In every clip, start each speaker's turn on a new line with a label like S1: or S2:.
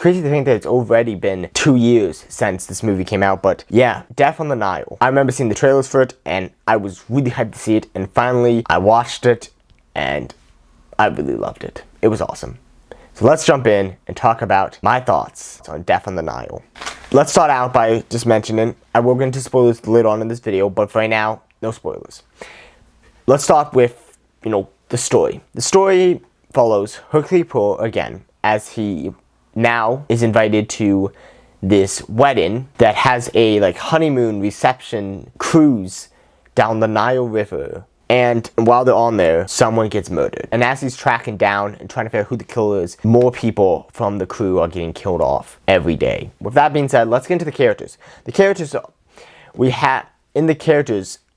S1: crazy to think that it's already been 2 years since this movie came out, but yeah, Death on the Nile. I remember seeing the trailers for it, and I was really hyped to see it, and finally, I watched it, and I really loved it. It was awesome. So let's jump in and talk about my thoughts on Death on the Nile. Let's start out by just mentioning, I will get into spoilers later on in this video, but for right now, no spoilers. Let's start with, the story. The story follows Hercule Poirot again, as he now is invited to this wedding that has a honeymoon reception cruise down the Nile River. And while they're on there, someone gets murdered. And as he's tracking down and trying to figure out who the killer is, more people from the crew are getting killed off every day. With that being said, let's get into the characters. The characters,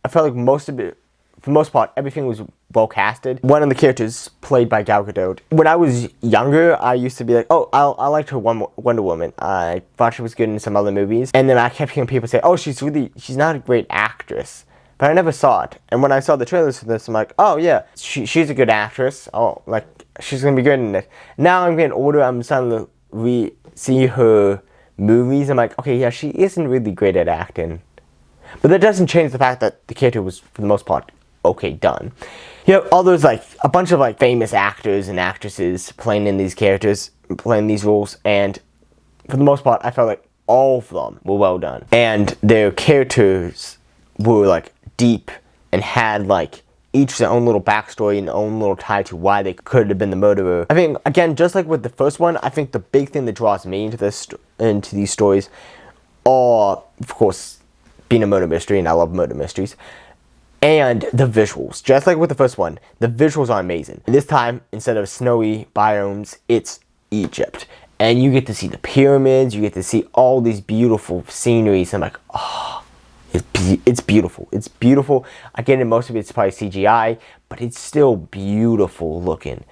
S1: I felt like most of it, for the most part, everything was well casted. One of the characters, played by Gal Gadot. When I was younger, I used to be like, oh, I liked her Wonder Woman. I thought she was good in some other movies. And then I kept hearing people say, oh, she's not a great actress. But I never saw it. And when I saw the trailers for this, I'm like, oh yeah, she's a good actress. Oh, she's gonna be good in it. Now I'm getting older, I'm starting to see her movies. I'm like, okay, yeah, she isn't really great at acting. But that doesn't change the fact that the character was, for the most part, okay done. All those, a bunch of, famous actors and actresses playing in these characters, playing these roles, and for the most part, I felt like all of them were well done. And their characters were, deep and had each their own little backstory and their own little tie to why they could have been the murderer. I think again, just like with the first one, I think the big thing that draws me into these stories are, of course, being a murder mystery, and I love murder mysteries, and the visuals. Just like with the first one, the visuals are amazing. And this time, instead of snowy biomes, it's Egypt, and you get to see the pyramids, you get to see all these beautiful sceneries. I'm like, oh. It's beautiful. It's beautiful. Again, most of it's probably CGI, but it's still beautiful looking.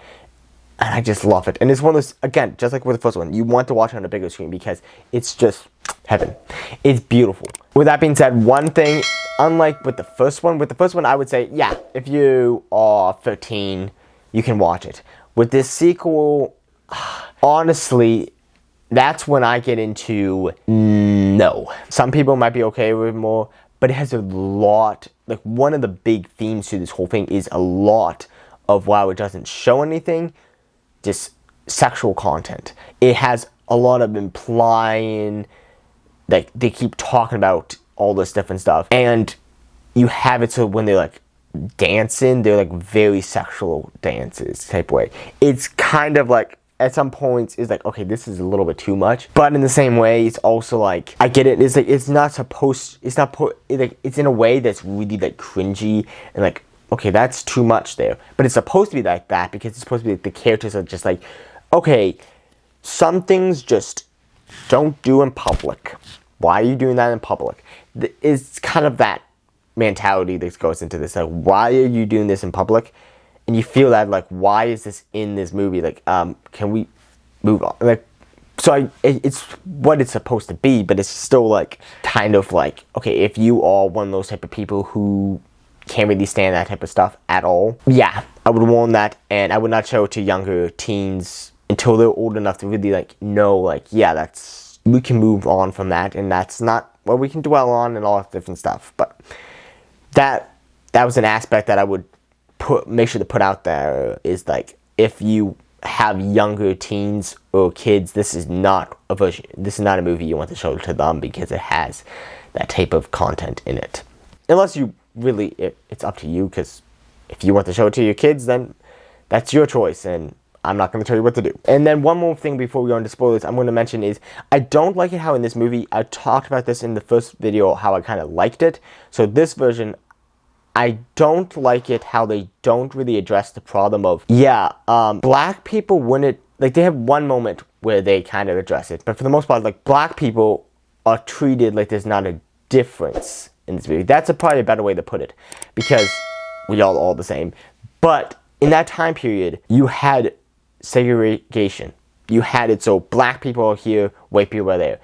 S1: And I just love it. And it's one of those, again, just like with the first one, you want to watch it on a bigger screen because it's just heaven. It's beautiful. With that being said, one thing, unlike with the first one, I would say, yeah, if you are 13, you can watch it. With this sequel, honestly, that's when I get into no. Some people might be okay with it more, but it has a lot, one of the big themes to this whole thing is a lot of, while it doesn't show anything, just sexual content. It has a lot of implying, they keep talking about all this different stuff, and you have it so when they're dancing, they're very sexual dances type way. It's kind of at some points is okay, this is a little bit too much, but in the same way, it's also I get it. It's it's not supposed. It's not it's in a way that's really cringy and okay, that's too much there. But it's supposed to be like that because it's supposed to be the characters are just okay, some things just don't do in public. Why are you doing that in public? It's kind of that mentality that goes into this. Why are you doing this in public? And you feel that, why is this in this movie? Can we move on? So it's what it's supposed to be, but it's still, kind of okay, if you are one of those type of people who can't really stand that type of stuff at all, yeah, I would warn that, and I would not show it to younger teens until they're old enough to really, know, yeah, we can move on from that, and that's not what we can dwell on and all that different stuff. But that was an aspect that I would make sure to put out there is if you have younger teens or kids, this is not a movie you want to show to them because it has that type of content in it. Unless you really, it's up to you, because if you want to show it to your kids, then that's your choice, and I'm not going to tell you what to do. And then one more thing before we go into spoilers I'm going to mention is, I don't like it how in this movie, I talked about this in the first video, how I kind of liked it. So this version, I don't like it how they don't really address the problem of, black people wouldn't, they have one moment where they kind of address it, but for the most part, black people are treated like there's not a difference in this movie. That's probably a better way to put it, because we all the same. But in that time period, you had segregation. You had it so black people are here, white people are there.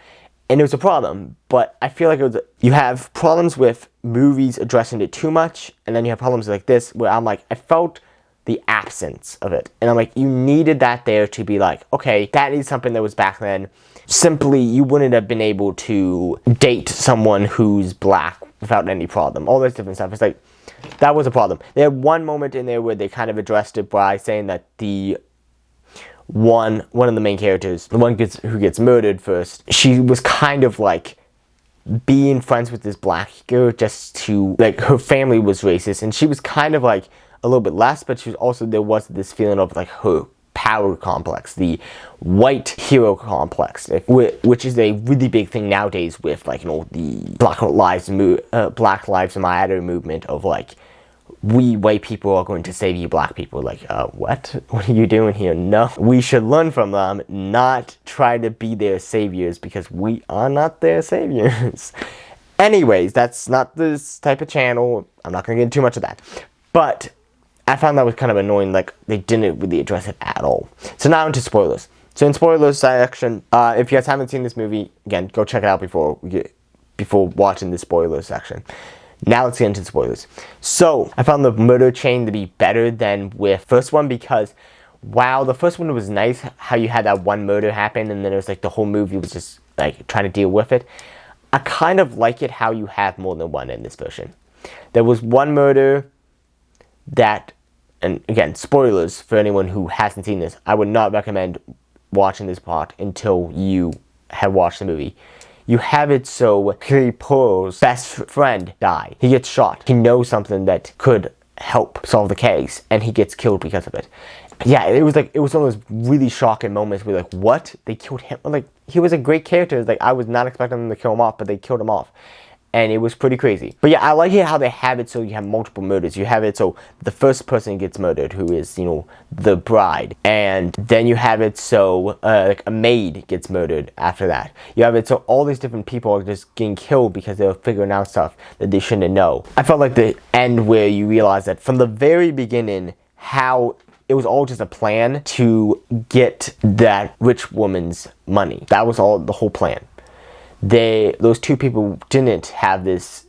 S1: And it was a problem, but I feel like you have problems with movies addressing it too much, and then you have problems like this, where I'm I felt the absence of it. And I'm like, you needed that there to be like, okay, that is something that was back then. Simply, you wouldn't have been able to date someone who's black without any problem. All this different stuff. It's like, that was a problem. They had one moment in there where they kind of addressed it by saying that the one of the main characters, the one who gets murdered first, she was kind of like being friends with this black girl just to, like, her family was racist, and she was kind of like a little bit less, but she was also, there was this feeling of like her power complex, the white hero complex, which is a really big thing nowadays with, like, you know, the Black Lives Matter movement of like, we white people are going to save you black people. Like, what are you doing here? No, we should learn from them, not try to be their saviors, because we are not their saviors. Anyways, that's not this type of channel. I'm not gonna get into too much of that, but I found that was kind of annoying. Like, they didn't really address it at all. So now into spoilers. So in spoilers section, if you guys haven't seen this movie, again, go check it out before watching the spoilers section. Now let's get into the spoilers. So, I found the murder chain to be better than with first one, because while the first one was nice, how you had that one murder happen and then it was like the whole movie was just like trying to deal with it, I kind of like it how you have more than one in this version. There was one murder that, and again, spoilers for anyone who hasn't seen this, I would not recommend watching this part until you have watched the movie. You have it so Pearl's best friend died. He gets shot. He knows something that could help solve the case, and he gets killed because of it. Yeah, it was one of those really shocking moments where, like, what? They killed him? Like, he was a great character. Like, I was not expecting them to kill him off, but they killed him off. And it was pretty crazy. But yeah, I like it how they have it so you have multiple murders. You have it so the first person gets murdered, who is, you know, the bride. And then you have it so, like, a maid gets murdered after that. You have it so all these different people are just getting killed because they were figuring out stuff that they shouldn't know. I felt like the end where you realize that from the very beginning, how it was all just a plan to get that rich woman's money. That was all, the whole plan. Those two people didn't have this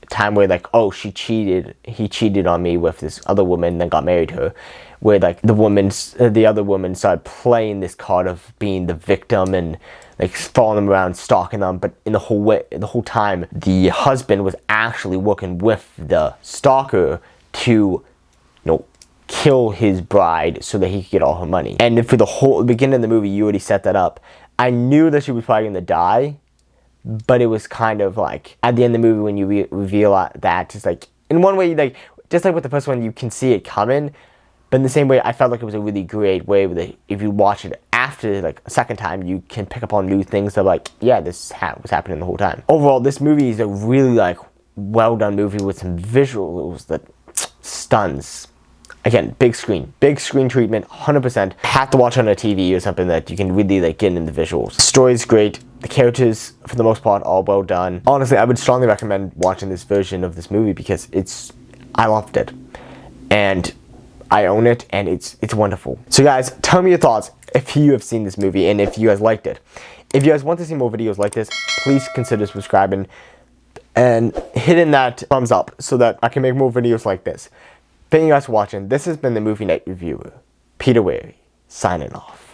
S1: time where, like, oh, he cheated on me with this other woman and then got married to her, where, like, the other woman started playing this card of being the victim and, like, following them around, stalking them. But in the whole time, the husband was actually working with the stalker to, you know, kill his bride so that he could get all her money. And for the whole beginning of the movie, you already set that up. I knew that she was probably gonna die, but it was kind of like, at the end of the movie when you reveal that, it's like, in one way, like, just like with the first one, you can see it coming, but in the same way, I felt like it was a really great way that if you watch it after, like, a second time, you can pick up on new things of, like, yeah, this was happening the whole time. Overall, this movie is a really, like, well-done movie with some visuals that stuns. Again, big screen treatment, 100%. Have to watch on a TV or something that you can really, like, get into the visuals. The story's great. The characters, for the most part, are well done. Honestly, I would strongly recommend watching this version of this movie because I loved it. And I own it, and it's wonderful. So guys, tell me your thoughts if you have seen this movie and if you guys liked it. If you guys want to see more videos like this, please consider subscribing and hitting that thumbs up so that I can make more videos like this. Thank you guys for watching. This has been the Movie Night Reviewer. Peter Wary, signing off.